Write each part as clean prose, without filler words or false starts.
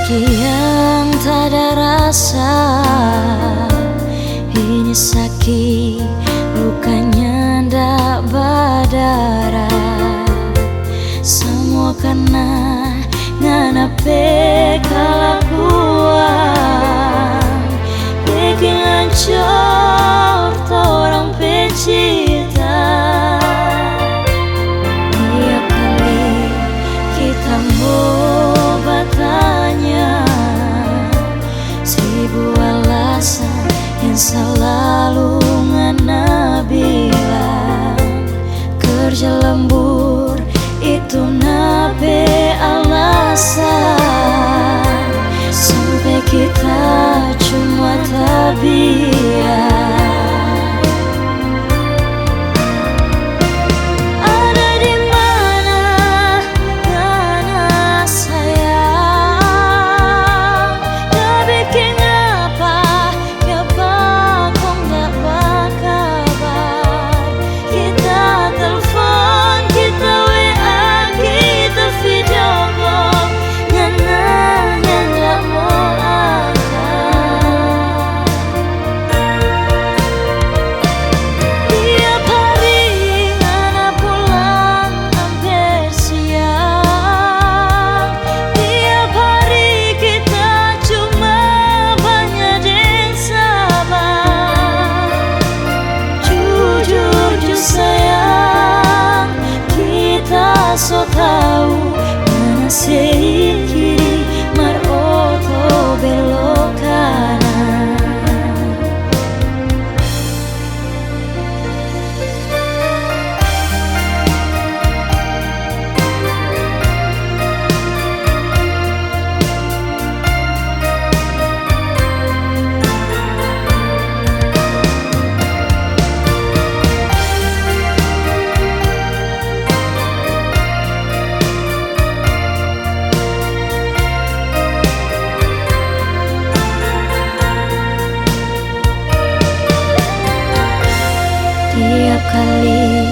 Sekian tak ada rasa, ini sakit, lukanya ndak berdarah. Semua karena nganape kelakuan bikin hancur orang pecinta. Tiap kali kita mau bertanya, seribu alasan yang selalu ngana bilang. Kerja lembur itu nape alasan, sampai kita cuma tabiat. Ada di mana ngana sayang, gak bikin apa kok gak berkabar. Kita telepon, kita WA, kita video call, ngana nggak mau angkat. Tiap hari ngana pulang hampir siang. Tiap hari kita cuma banyak yang sabar. Jujur sayang, kita so tahu mana sih kiri maroto belok kanan. Tiap kali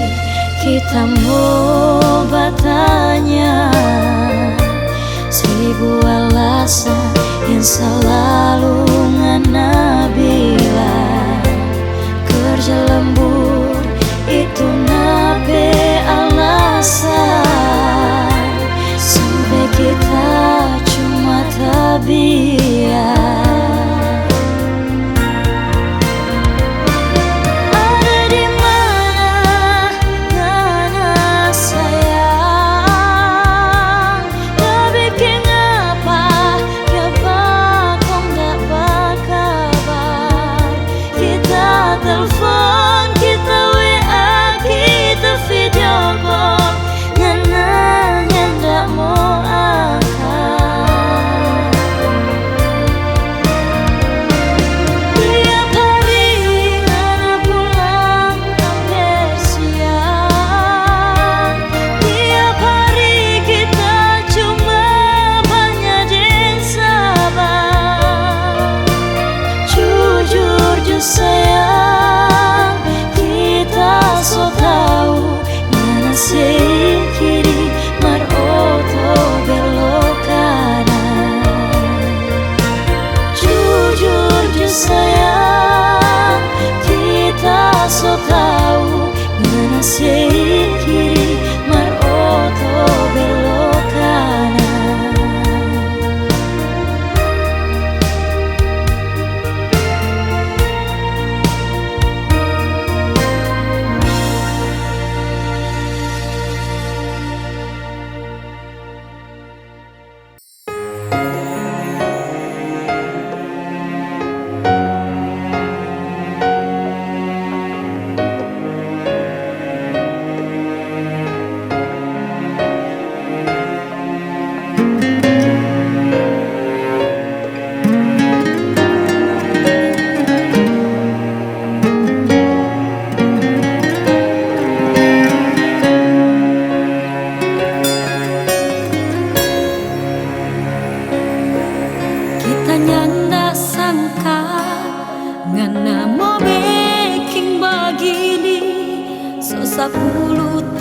kita mau bertanya, seribu alasan yang selalu ngana bilang. Kerja lembur itu nape alasan, sampai kita cuma tabiat. Telepon, kita WA, kita video call, ngana nggak mau angkat. Tiap hari ngana pulang hampir siang. Tiap hari kita cuma banyak yang sabar. Jujur sayang, kita so tahu mana sih kiri maroto belok kanan. Jujur sayang, kita so tahu mana sih kiri maroto belok kanan. Ngana mau making begini 10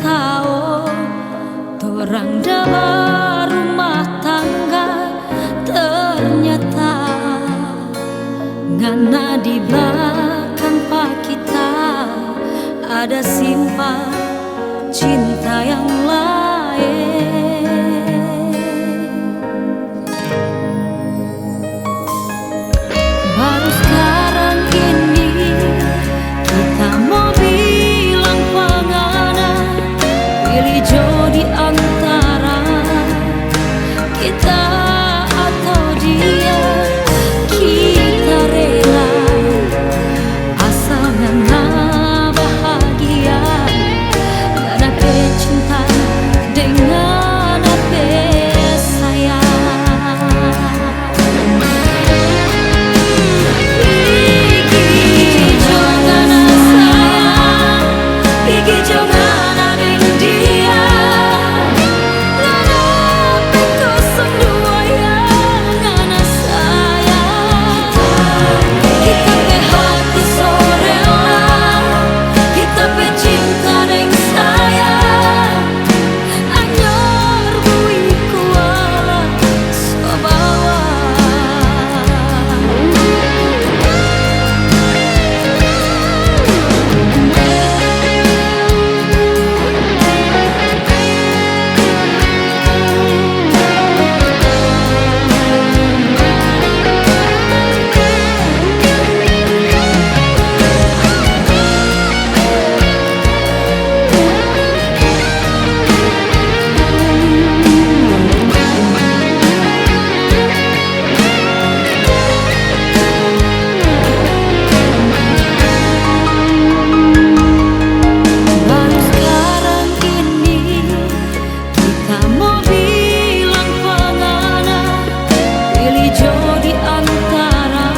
tahun Torang dah rumah tangga yang lain. Baru sekarang ini kita mau bilang pengana, pilih jodi antara kita atau dia. Kita rela asal ngana bahagia, dan aku cinta dengan aku sayang. Pigi jangan sayang, pigi jangan ada dia. Ngana pekosong dua yang ngana sayang. Kita pe hati sore lah, kita pe cinta deng sayang. Anyor bui kuala sabawa. Baru sekarang ini kita mau bilang pengana, pilih jodi antara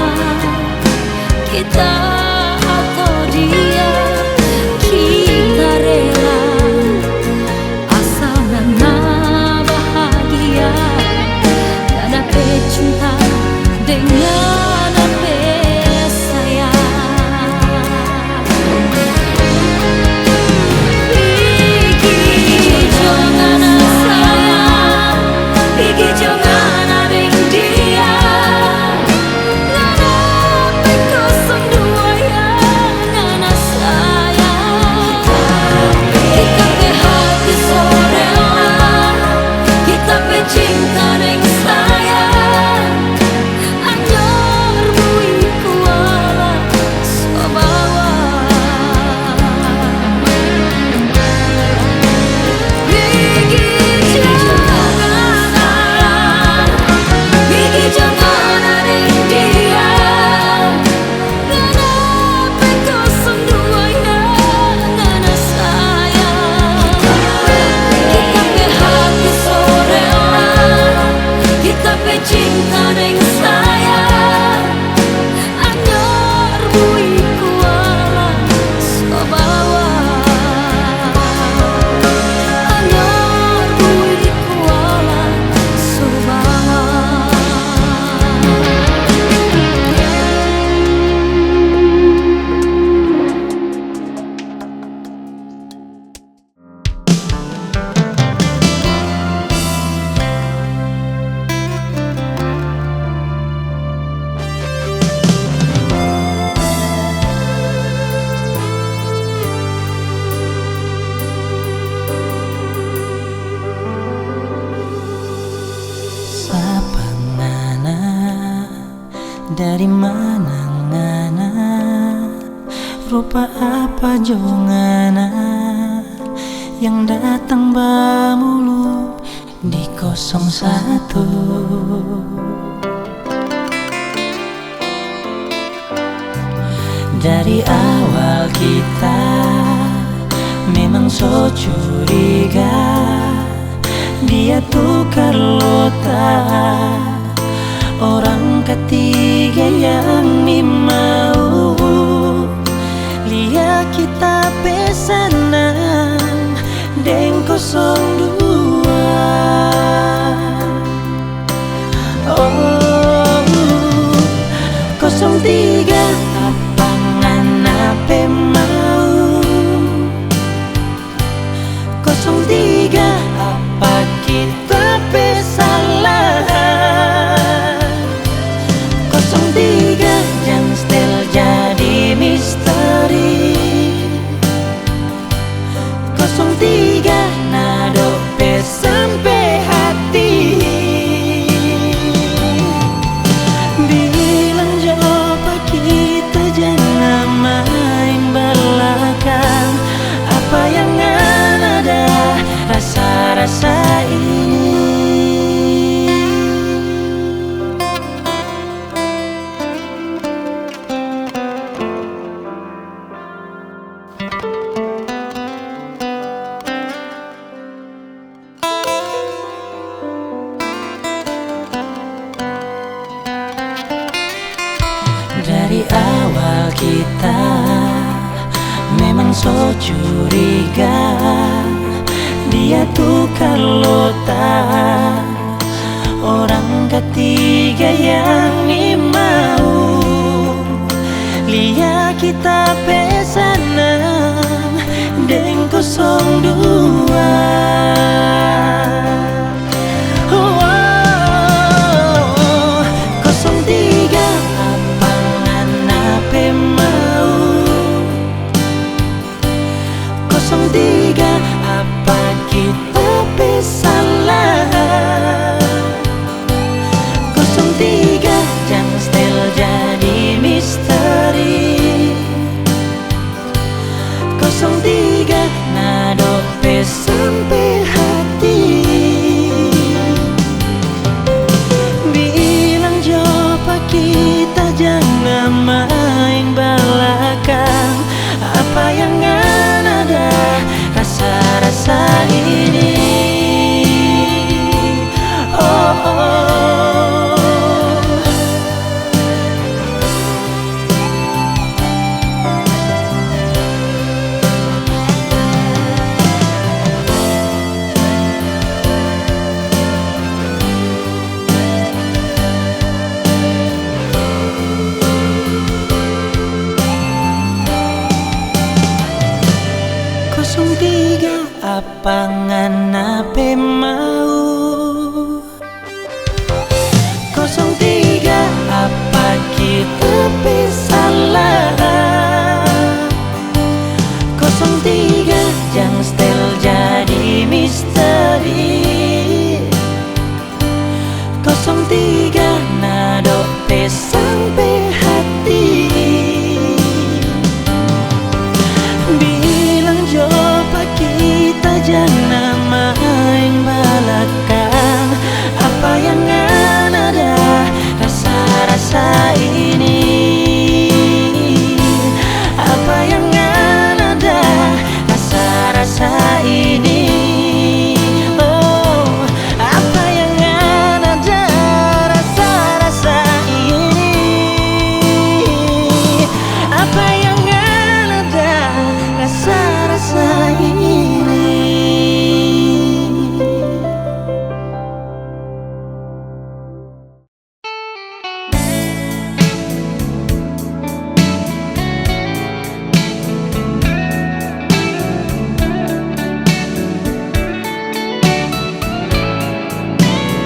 kita atau dia. Kita rela asal ngana bahagia, dan aku cinta dengan aku sayang. Pigi jangan sayang, pigi jangan ada dia. Ngana pekosong dua yang ngana sayang. Kita pe hati sore lah, kita pe cinta deng sayang. Anyor bui kuala sabawa. Pigi jangan sayang, pigi jangan ada dia. Ngana pekosong dua yang ngana sayang. Kita pe hati sore lah, kita pe cinta deng sayang. Anyor bui kuala sabawa. Anyor bui kuala sabawa. Sapa ngana, dari mana ngana, rupa apa jo ngana yang datang bamulu di 01. Dari awal kita memang so curiga, dia tuh Carlota, orang ketiga yang mau lihat kita pesanan deng 02. Oh 03 apa ngana pe mau, 03 apa kita pe salah, 03 yang still jadi misteri, 03 nah kita memang so curiga. Dia tuh kalau tak orang ketiga yang ni mau lihat kita pesanan deng 02. Apa kita bersalah? 03 jangan setel jadi misteri. 03 nado sampai hati. Bilang coba kita jangan main belakang. Apa yang ada rasa-rasa ini. Oh, oh. Apa nganape mau? 03 apa kita bersalah? 03 jangan setel jadi misteri. 03 nado sampai hati. Bilang coba kita jangan main belakang. Apa yang ada rasa-rasa ini. Apa yang ada rasa-rasa ini. Oh, apa yang ada rasa-rasa ini. Apa yang ada rasa-rasa ini.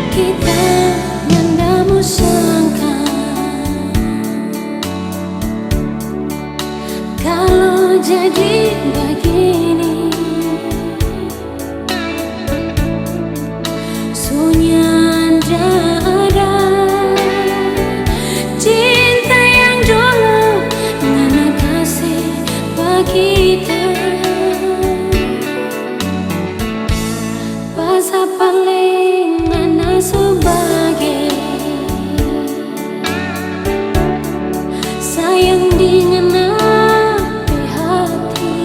Kita mendamu sangka kalau jadi begini. Sunyian ada cinta yang dulu ngana kasih bagi kita. Bahasa paling ngana sebagai sayang dengan hati.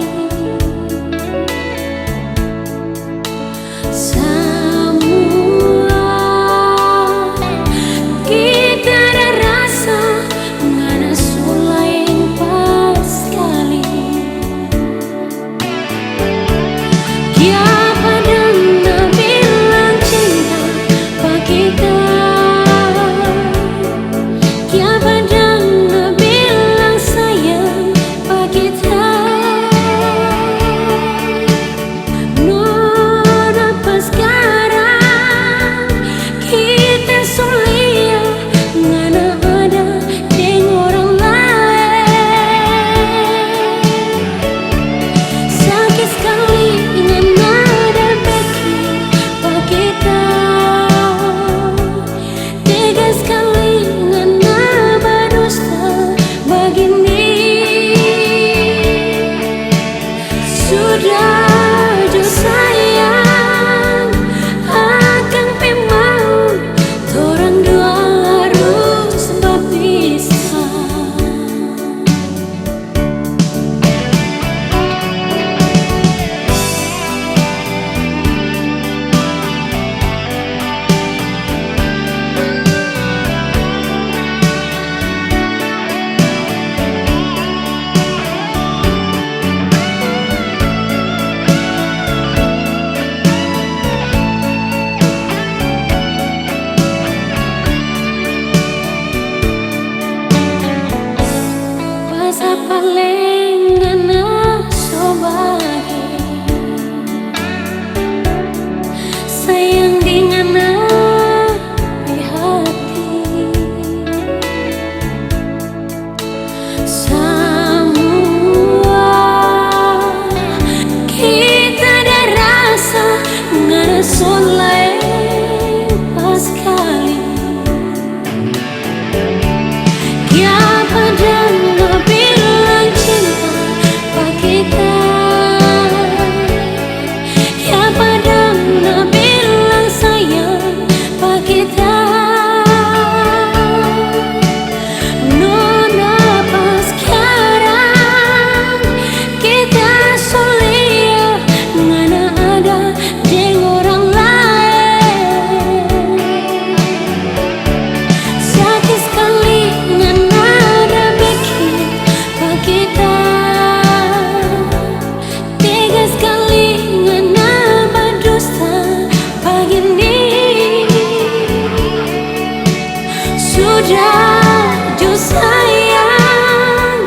Sudah jauh sayang,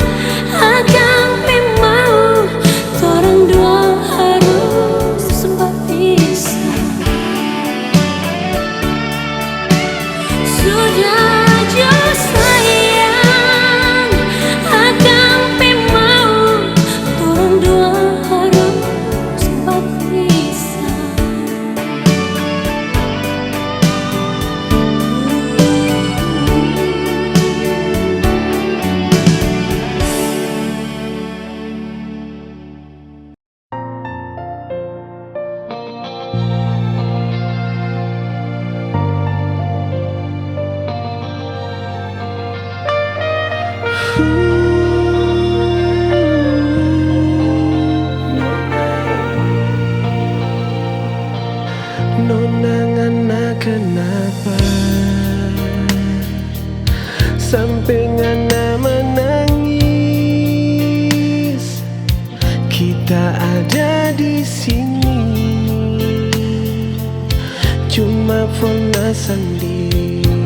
akang mau torang dua harus berpisah. Sudah jauh sayang, akang mau torang dua harus berpisah. Nona ngana kenapa sampai ngana menangis? Kita ada di sini, cuma Fona sendiri.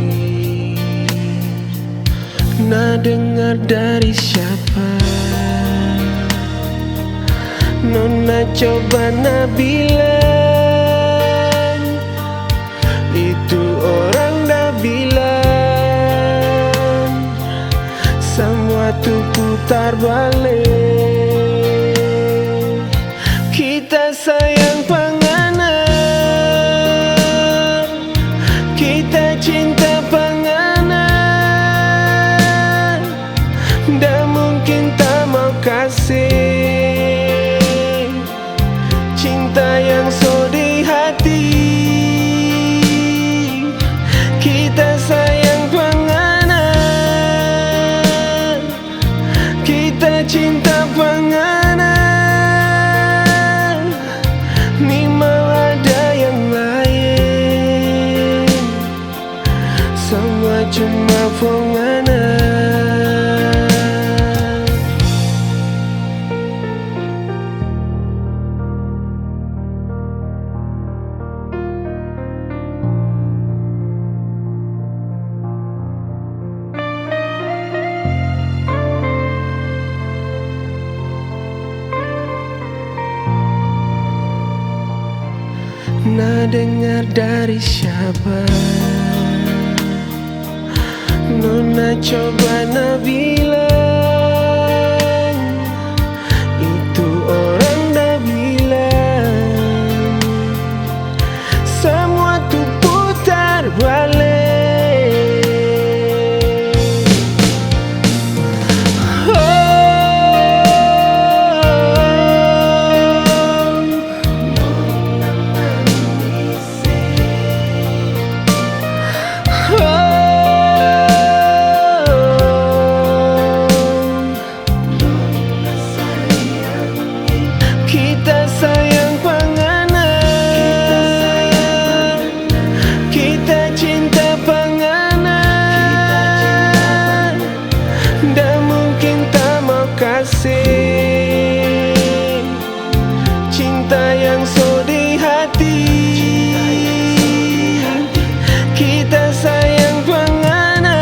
Nah dengar dari siapa? Nona coba na bilang, itu orang dah bilang semua tuh putar balik. Kita sayang panganan, kita cinta panganan, dah mungkin tak mau kasih cinta yang so di hati. Kita sayang panganan, kita cinta panganan, ni mau ada yang lain, semua cuma panganan. Nah dengar dari siapa? Nona coba na bilang, itu orang dah bilang semua tuh putar balik. Kita sayang panganan, kita cinta panganan, dah mungkin tak mau kasih cinta yang so di hati. Kita sayang panganan,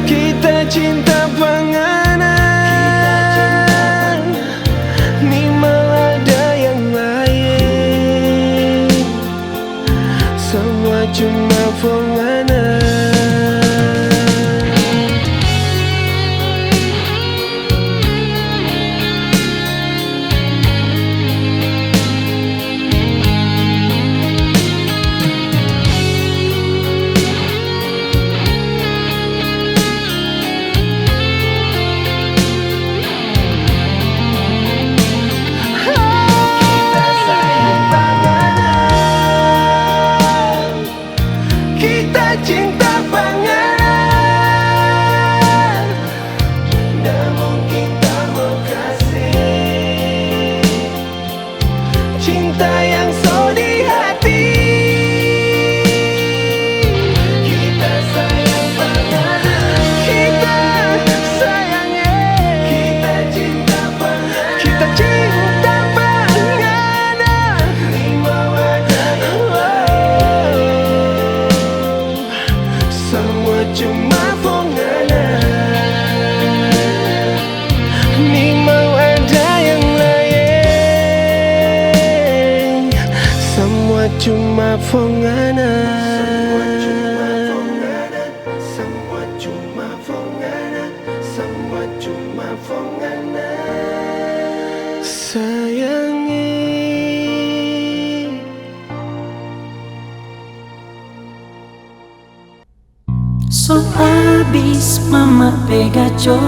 kita cinta panganan, ni mau ada yang lain, semua cuma panganan. Kita cinta cuma fongana. Semua cuma fongana. Semua cuma fongana. Sayangi, So habis mama pegaco,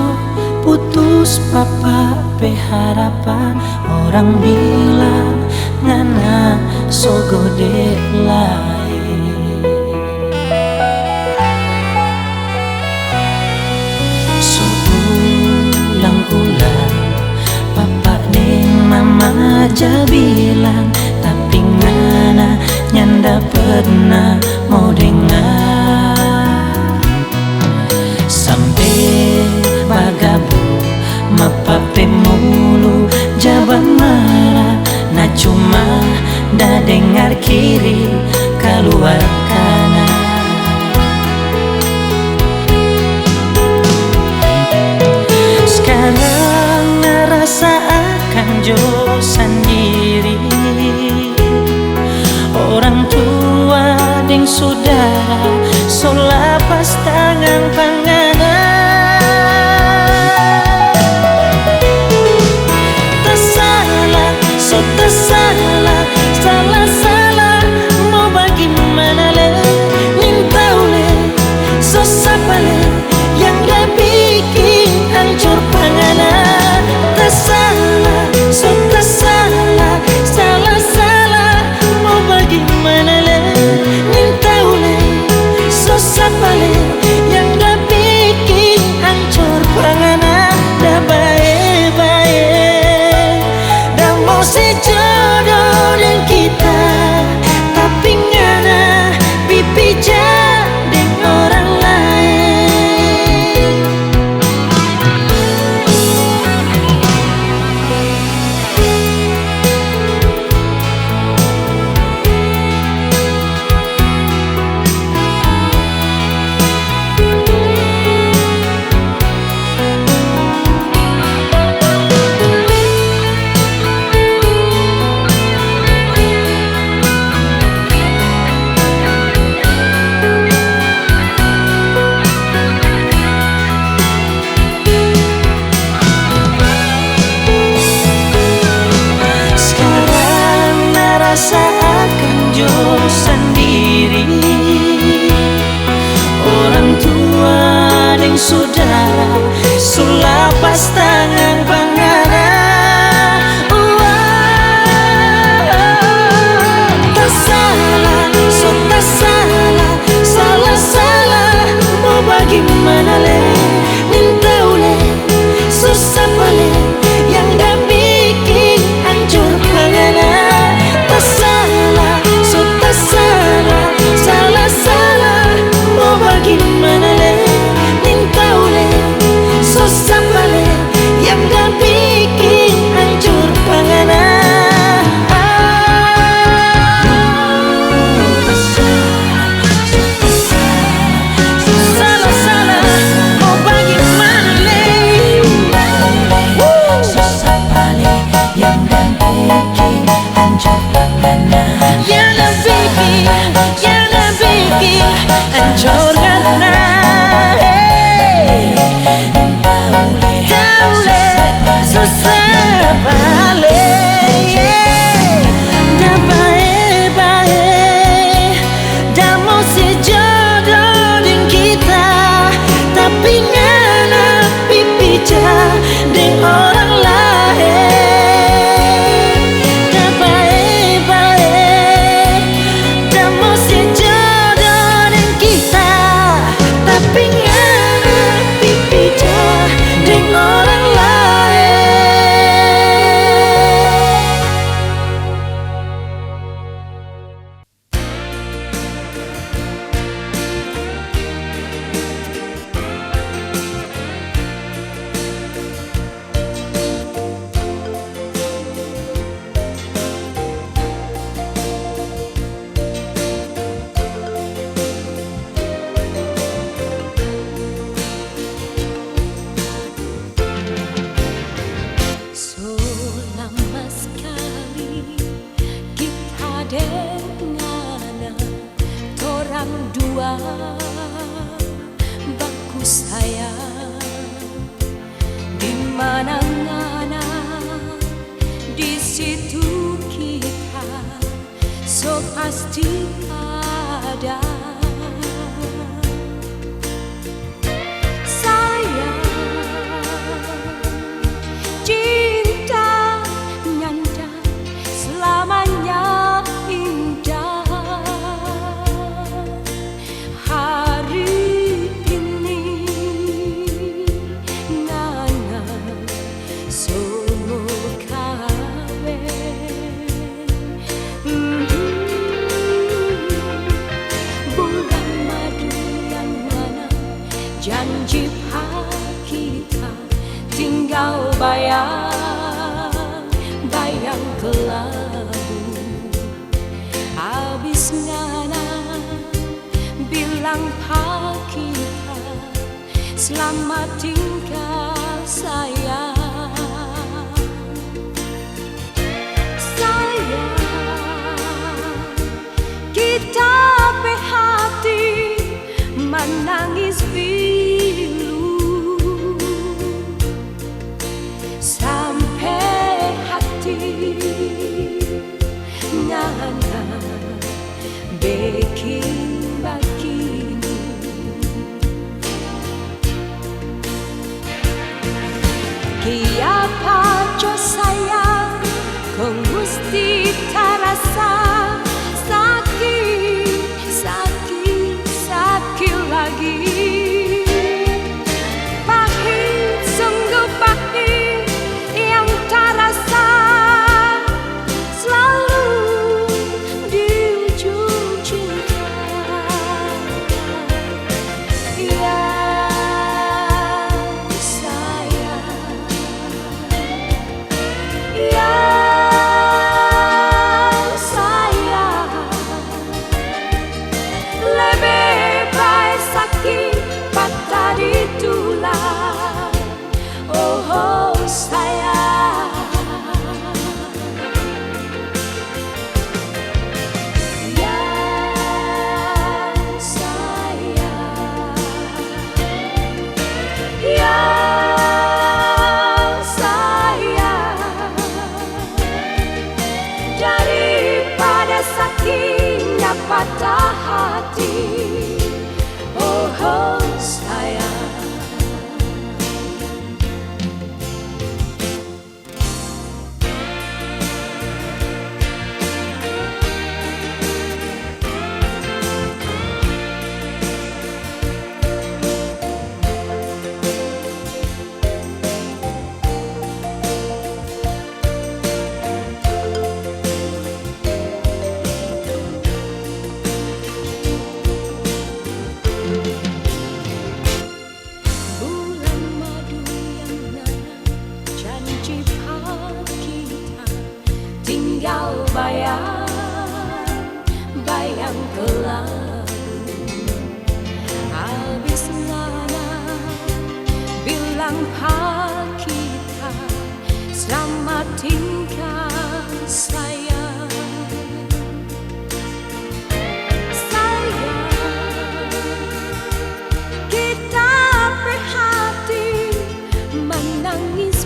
putus papa pe harapan. Orang bilang ngana so gede lain. So ulang-ulang papa deng mama aja bilang, tapi ngana nyanda pernah mau dengar. Sampai bagabu mapape mulu jaban marah, na cuma dah dengar kiri keluar kanan. Sekarang ngerasa akan jo sendiri, orang tua deng saudara so lapas tangan panganan. Tersalah, so tersalah, salah-salah mau bagaimana le, nintau le, so sapa le, yang dah bikin hancur panganan. Tersalah, so tersalah, salah-salah mau bagaimana le, nintau le, so sapa le, yang dah bikin hancur panganan. Dah baik-baik, dah mau sejodoh dengan kita, tapi ngana pipi jadi orang lain. Sekarang ngerasa akan jo sendiri, orang tua dan saudara sulapas tangan panganan. Tersalah, so tersalah, salah-salah mau bagaimana le, nintau le, susah le, yang dah bikin hancur panganan. Tersalah, so tersalah, salah-salah mau bagaimana le, nintau le, susah le, yang dah bikin hancur panganan. Salah-salah mau bagaimana le, susah le, yang dah bikin hancur panganan. Yang dah bikin hancur panganan. Tahu le, susah le, dah baik-baik, dah mau sejodoh dengan kita, tapi ngana pipi jadi orang lain. Dah baik-baik, dah mau sejodoh dengan kita, ngana torang dua baku sayang di mana ngana di situ kita so pasti ada. Janji kita tinggal bayang ke labu. Abis ngana bilang kita selamat tinggal sayang. Sayang kita pe hati menangis sampai hati ngana bikin begini. Kiapa jo sayang kau mesti terasa sakit, sakit, sakit lagi. Sakitnya patah hati, oh sayang. Tinggal bayang ke labu. Habis ngana bilang kita selamat tinggal sayang. Sayang kita berhati menangis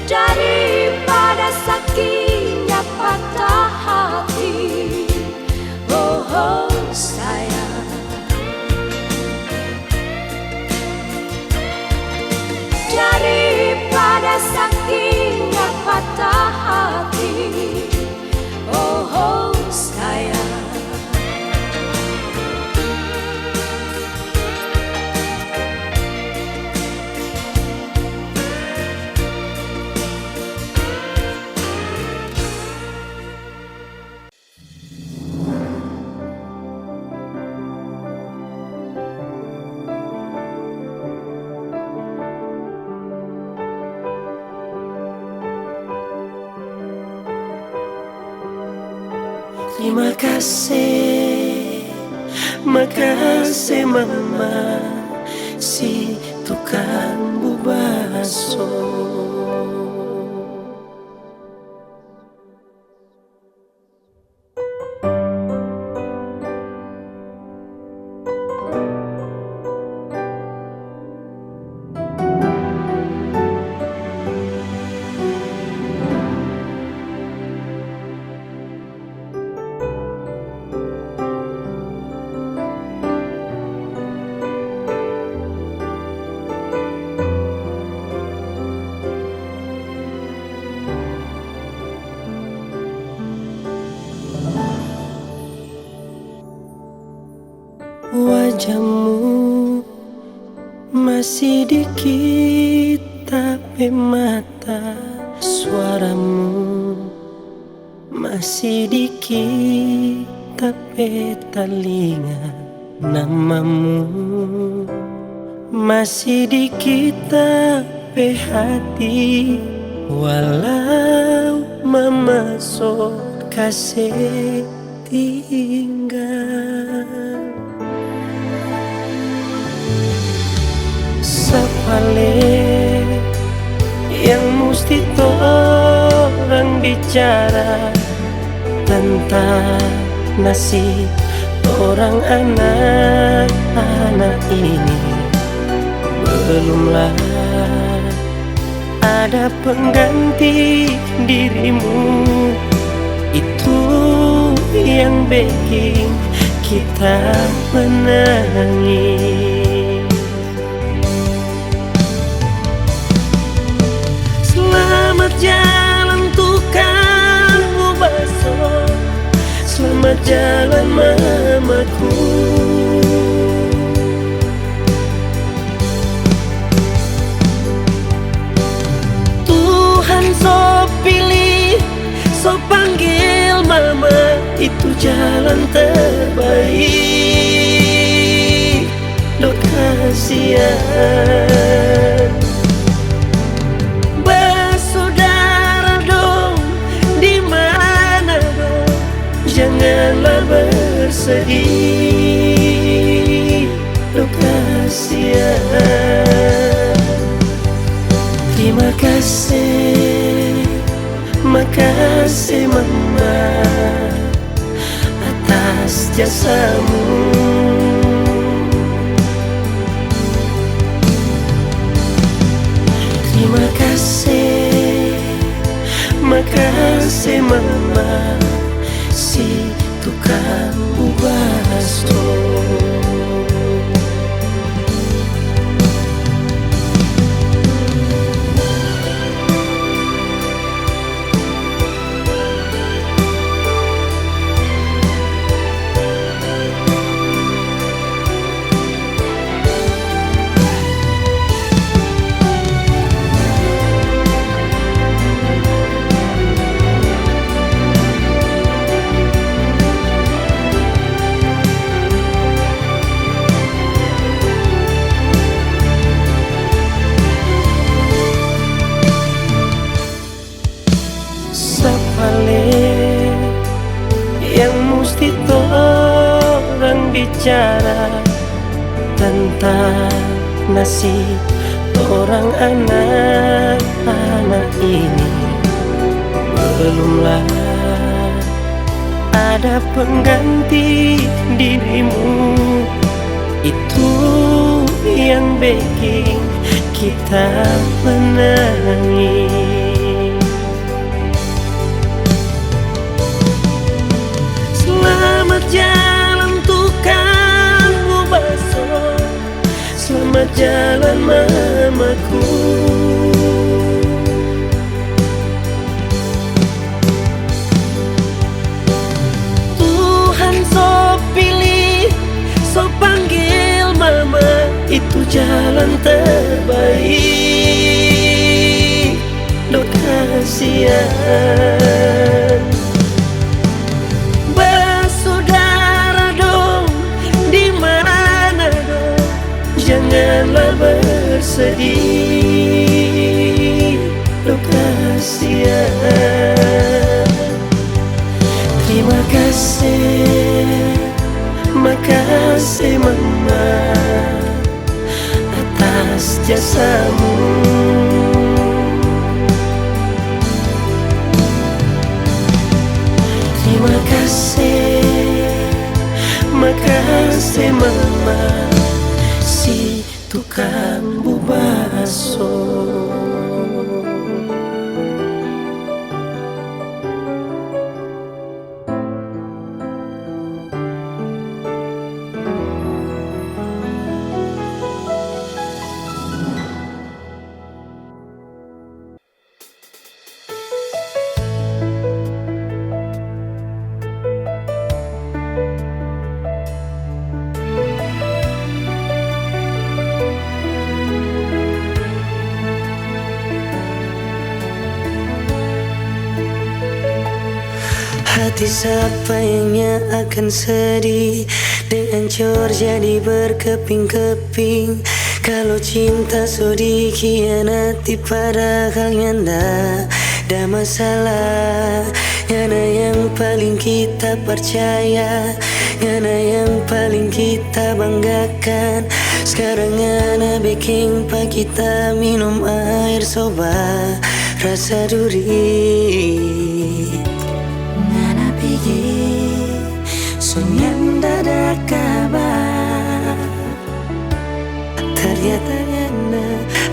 daripada sakitnya patah hati. Oh, oh sayang, daripada sakitnya patah hati. Oh, oh sayang. Terima kasih, makasih mama, si tukang bubaso. Wajahmu masih dikit tapi mata, suaramu masih dikit tapi telinga, namamu masih dikit tapi hati. Walau mama so kasih tinggal, sepale yang mesti orang bicara tentang nasib orang anak-anak ini. Belumlah ada pengganti dirimu, itu yang bikin kita menangis. Selamat jalan tukang bubaso, selamat jalan mamaku. Tuhan so pilih, so panggil mama, itu jalan terbaik. Dok kasihan bersaudara dong, di mana dong, janganlah bersedih. Dok kasihan. Terima kasih, makasih mama atas jasamu. Terima kasih, makasih mama, si tukang bubaso. Yang mesti orang bicara tentang nasib orang anak-anak ini. Belumlah ada pengganti dirimu, itu yang bikin kita menangis. lewat jalan mamaku. Tuhan so pilih, so panggil mama, itu jalan terbaik. Do kasihan bersaudara dong, di mana dong, janganlah bersedih. Do kasihan. Terima kasih, makasih mama atas jasamu. Terima kasih, makasih mama, si tukang bubaso. Hati siapa yang akan sedih dan hancur jadi berkeping-keping. Kalau cinta so dikhianati padahal nyanda ada masalah. Ngana yang paling kita percaya, ngana yang paling kita banggakan. Sekarang ngana bikin pa kita minum air soba rasa duri. Sunyan dada kabar, ternyata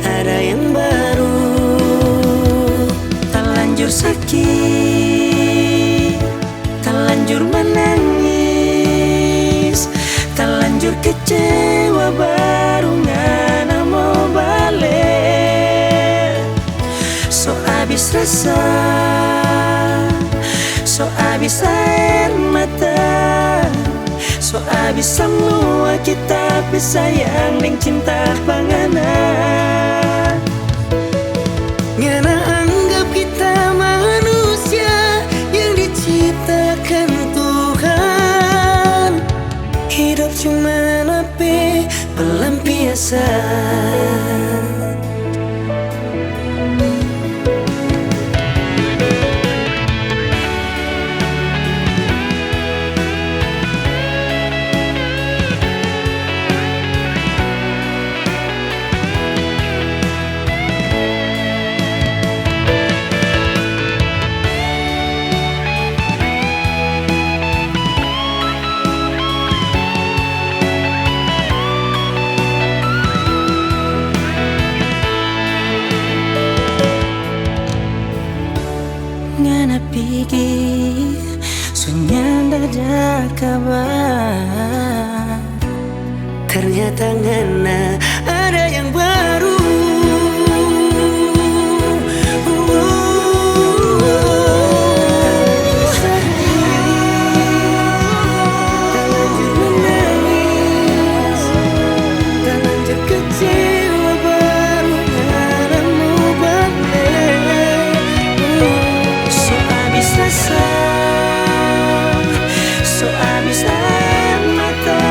ada yang baru. Terlanjur sakit, terlanjur menangis, terlanjur kecewa, baru ngana mau balik. So abis rasa, so abis air mata, so abis semua kita sayang ning cinta pangana. Ngana anggap kita manusia yang diciptakan Tuhan. Hidup cuma napi pelampiasan. Ngana pikir sunyanda ada kabar, ternyata ngana ada yang baru. Terlanjur menangis, terlanjur kecewa, baru ngana mau balik. So abis rasa, so abis air mata,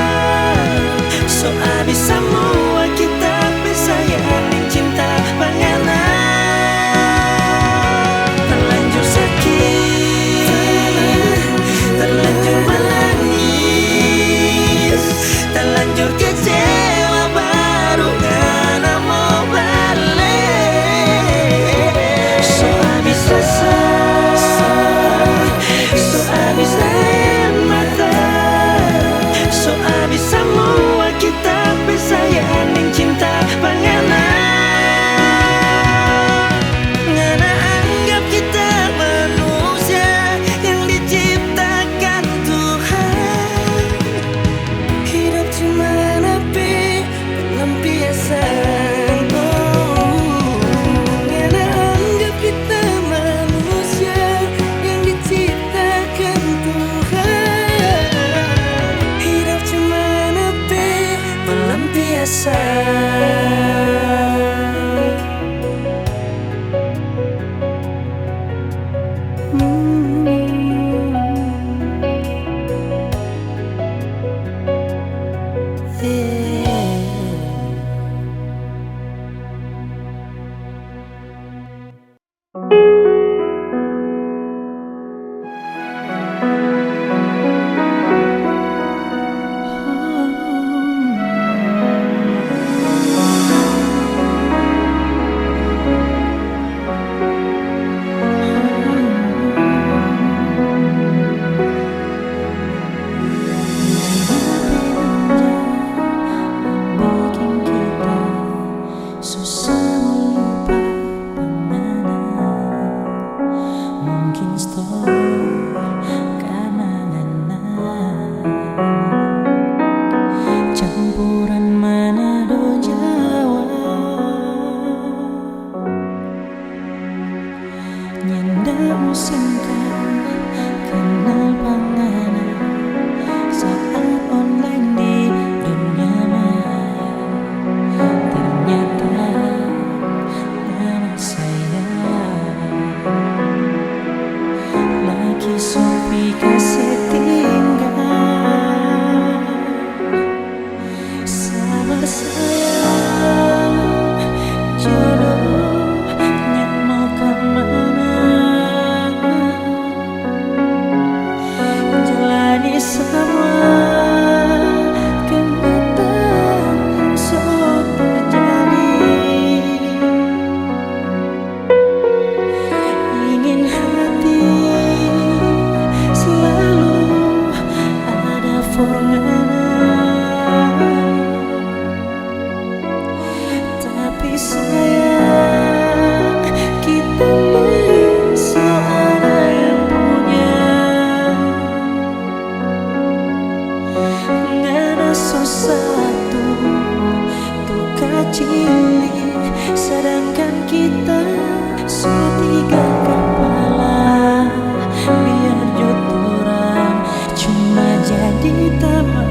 so abis semua kita Bikin kita susah melupakan. Mungkin stop karena campuran Manado Jawa nyanda musingkan kenal panganan saat online di dunia maya. Ternyata nama saya lagi Sophie kasih tinggal sama saya. Jodohnya mau kemana, jalani semua kenyataan yang sok terjadi. Ingin hati selalu ada forngana, tapi sayang kita bisa ada yang punya. Ngana satu tukar cilik, sedangkan kita tiga kepala. Biar jodoh orang cuma jadi taman.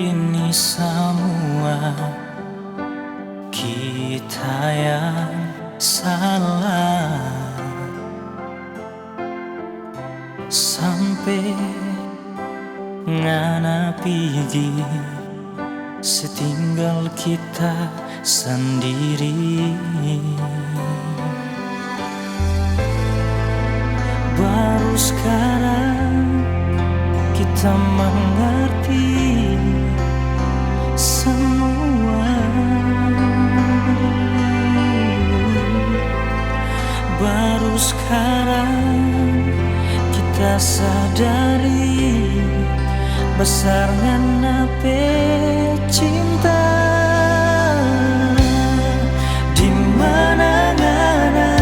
ini semua kita yang salah. Sampai ngana pigi setinggal kita sendiri. Baru sekarang kita mengerti semua. Baru sekarang kita sadari besarnya nape cinta. Di mana ngana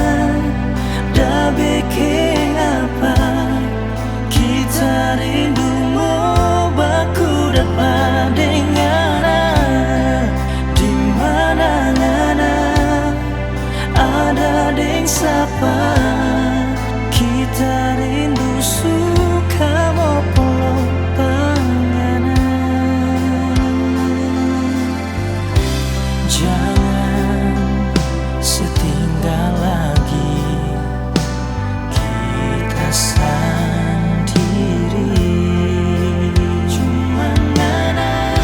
dah bikin apa kita rindu mau baku dapat dengar. Di mana ngana ada deng sapa kita rindu suka mau peluk panganan. Jangan setinggal lagi kita sendiri. Cuma ngana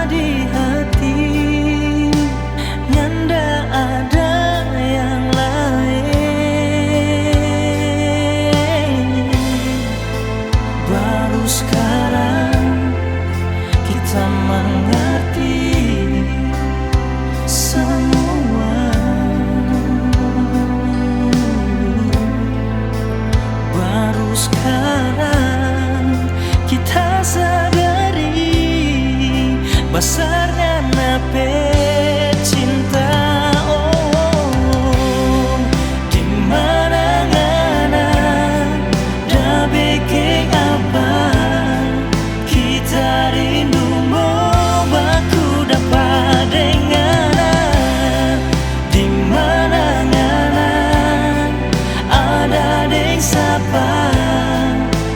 di hati, nyanda ada yang lain. Baru sekarang kita mengerti semua. Baru sekarang kita sadari besarnya nape cinta. Oh, di mana ngana dah bikin apa kita rindu mau baku dapat dengar. Di mana ngana ada deng sapa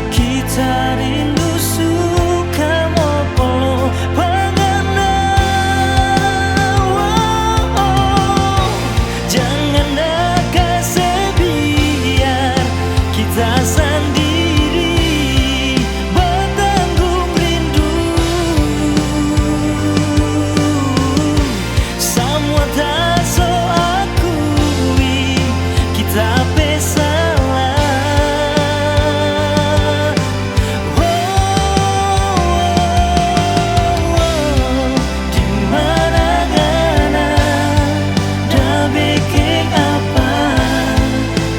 kita rindu suka mau peluk panganan. Oh, jangan nak kasih biar kita sendiri bertanggung rindu. Semua tak so akui kita salah. Di mana ngana dah bikin apa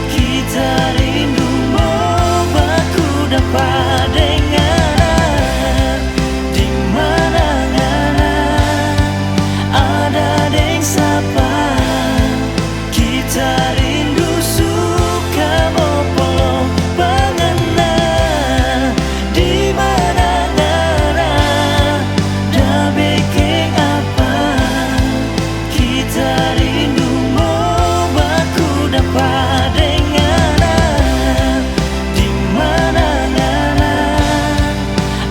kita rindu mau baku dapat dengar. Di mana ngana ada deng sapa kita rindu suka mau peluk panganan. Di mana ngana dah bikin apa kita rindu mau baku dapat dengar. Di mana ngana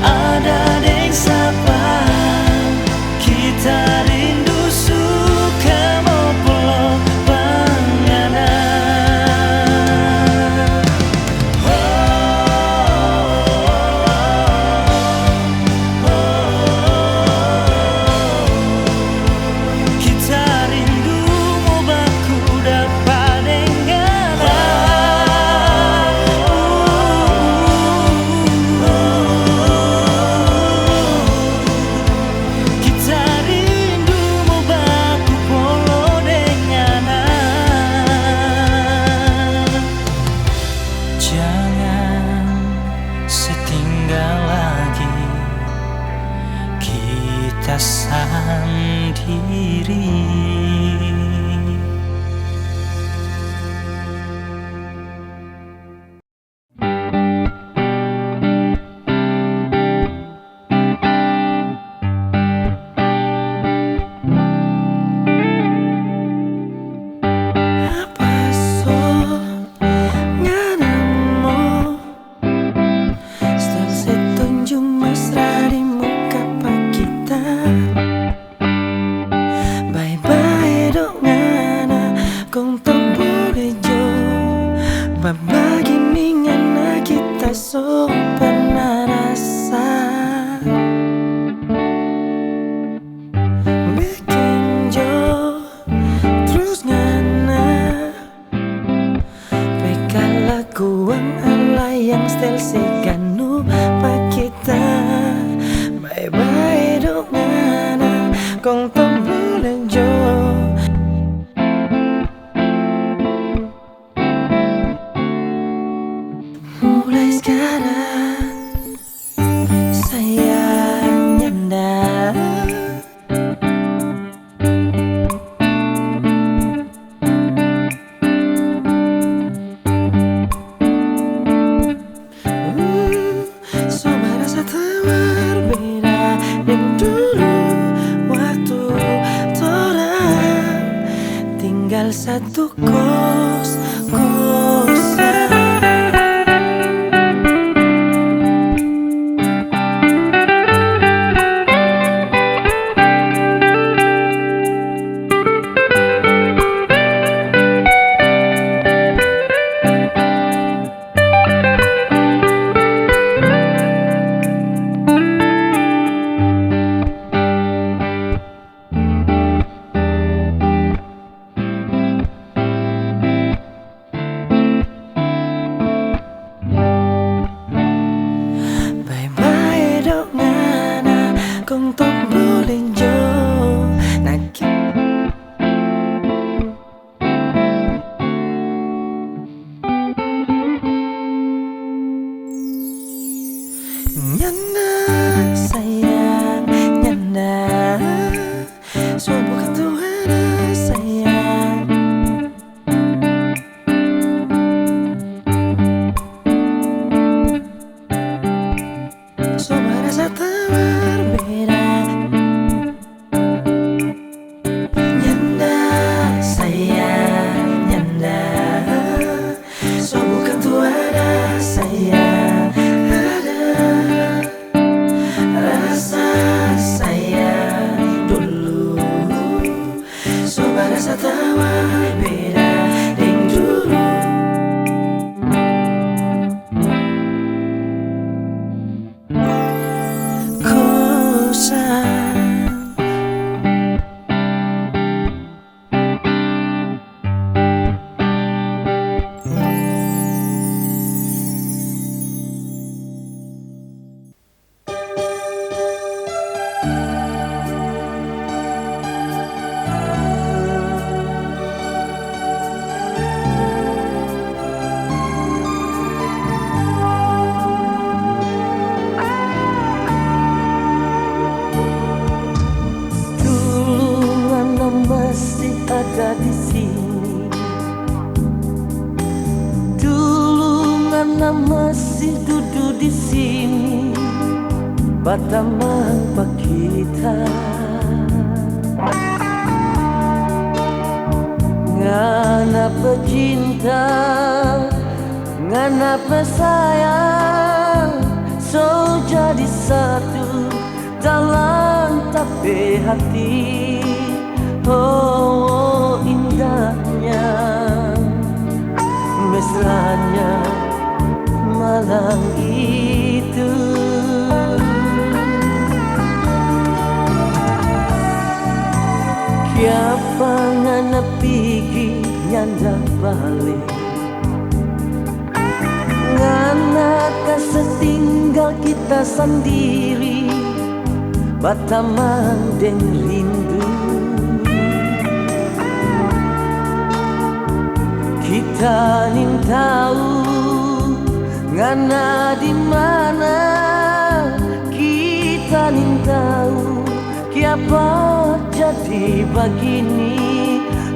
ada deng sapa kita rindu suka mau peluk panganan. Kita rindu mau baku dapat dengar. Kita rindu mau baku polo denganan. Jangan setinggal lagi kita sendiri. Paso ngana mo, star seto so pernah rasa bikin jo terus ngana pekala kuang ala yang stel seganu pakita bye bye dok ngana kong tombulan jo. Mulai sekarang saya nyanda Sobat rasa tawar beda dan dulu waktu torang tinggal satu kos-kosan. Kung tombolin jo nyanda sayang nyanda so bukan Tuhan sayang so merasa tawar beda nyanda sayang nyanda so bukan Tuhan sayang ada rasa sayang dulu so merasa tawar beda dengan dulu. Masih ada di sini. Dulu Ngana masih duduk di sini, Batamang Pak kita. Ngana pecinta, Ngana pesayang, so jadi satu dalam tapi hati. Oh indahnya mesranya malam itu. Kiapa ngana pigi nyanda balik, ngana kesetinggal kita sendiri, Batamang dan rindu. Kita ning tahu ngana di mana, kita ning tahu kiapa jadi begini.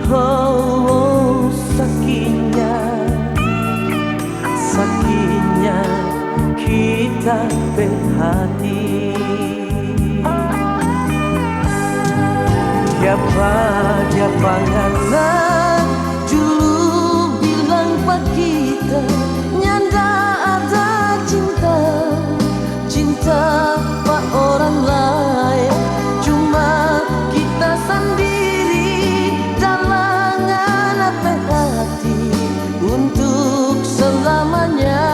Oh, sakitnya kita berhati. Kiapa ngana dulu bilang pak kita nyanda ada cinta pak orang lain, cuma kita sendiri dalam apa hati untuk selamanya.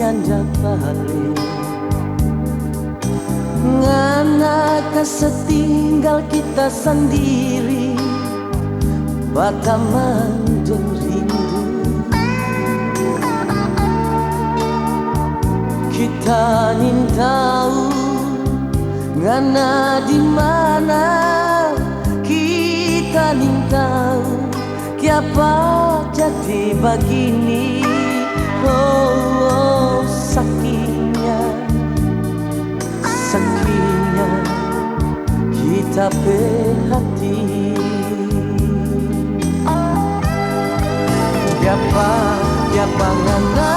nyanda balik ngana kesetinggal kita sendiri bakaman rindu kita nin tahu ngana di mana kita nin tahu kiapa jadi begini oh sakitnya kita berhati Siapa ngana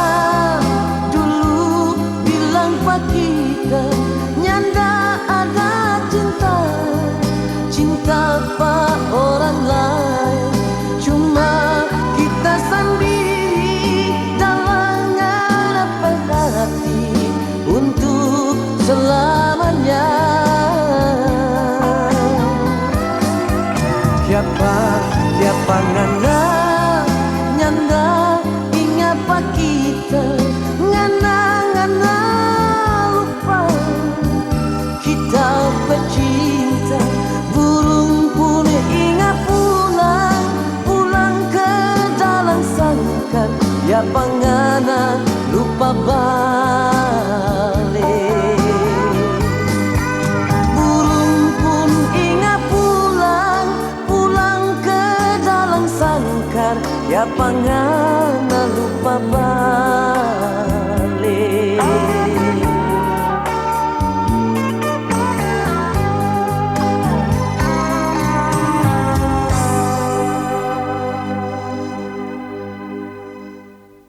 dulu bilang pak kita nyanda ada cinta pak orang lain cuma kita sendiri dalam ngana hati untuk selamanya. Siapa ngana nyanda ingat pak kita ngana lupa kita pecinta burung pun ingat pulang ke dalam sangkar siapa ngana lupa